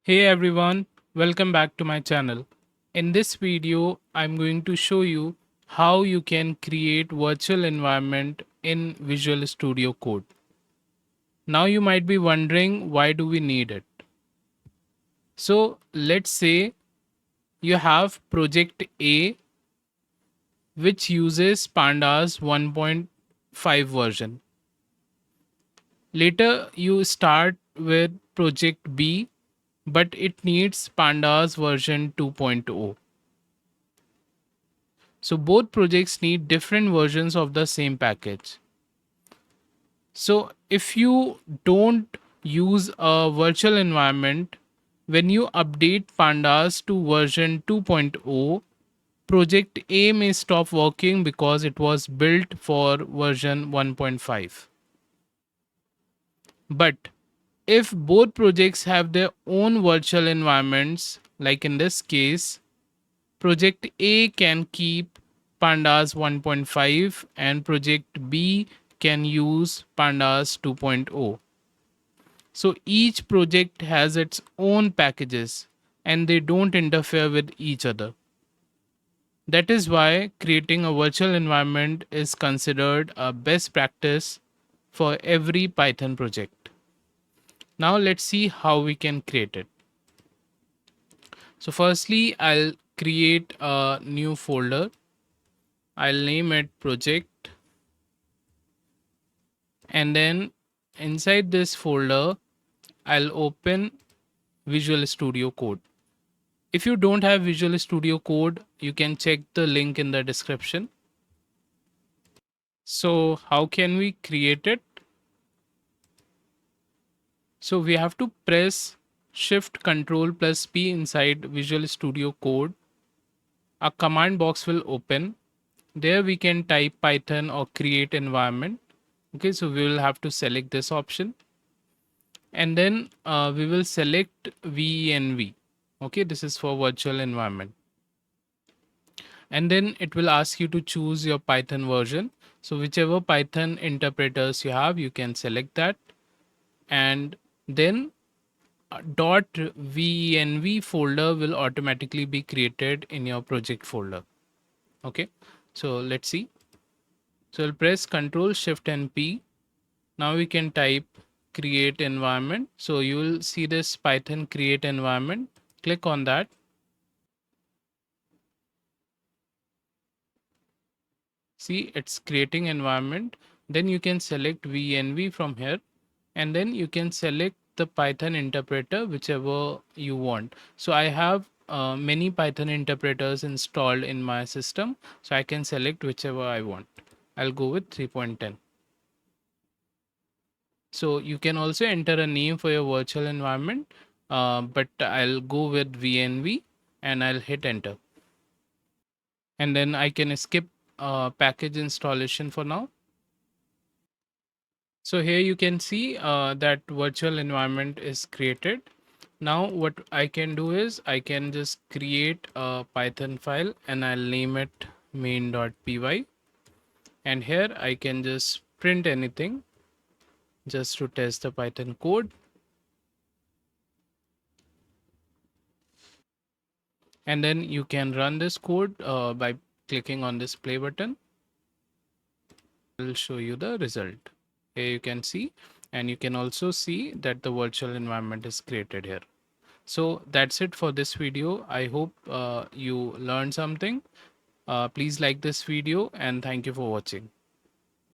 Hey everyone, welcome back to my channel. In this video, I'm going to show you how you can create virtual environment in Visual Studio Code. Now you might be wondering why do we need it? So let's say you have project A which uses Pandas 1.5 version. Later you start with project B but it needs Pandas version 2.0. So both projects need different versions of the same package. So if you don't use a virtual environment, when you update pandas to version 2.0, project A may stop working because it was built for version 1.5. But if both projects have their own virtual environments, like in this case, Project A can keep Pandas 1.5 and Project B can use Pandas 2.0. So each project has its own packages and they don't interfere with each other. That is why creating a virtual environment is considered a best practice for every Python project. Now let's see how we can create it. So firstly, I'll create a new folder. I'll name it project, and then inside this folder I'll open Visual Studio Code. If you don't have Visual Studio Code, you can check the link in the description. So how can we create it? So we have to press Shift Control plus P inside Visual Studio Code. A command box will open. There we can type Python or create environment. Okay, so we will have to select this option, and then we will select venv. Okay, this is for virtual environment, and then it will ask you to choose your Python version. So whichever Python interpreters you have, you can select that, and then .venv folder will automatically be created in your project folder. Okay, so let's see. So I'll press Ctrl Shift and P. Now we can type create environment. So you will see this Python create environment. Click on that. See, it's creating environment. Then you can select venv from here, and then you can select the Python interpreter, whichever you want. So I have many Python interpreters installed in my system, so I can select whichever I want. I'll go with 3.10. So you can also enter a name for your virtual environment, but I'll go with venv and I'll hit enter. And then I can skip package installation for now. So here you can see that virtual environment is created. Now what I can do is I can just create a Python file and I'll name it main.py. And here I can just print anything just to test the Python code. And then you can run this code by clicking on this play button. Will show you the result. Here you can see, and you can also see that the virtual environment is created here. So that's it for this video. I hope you learned something. Please like this video and thank you for watching.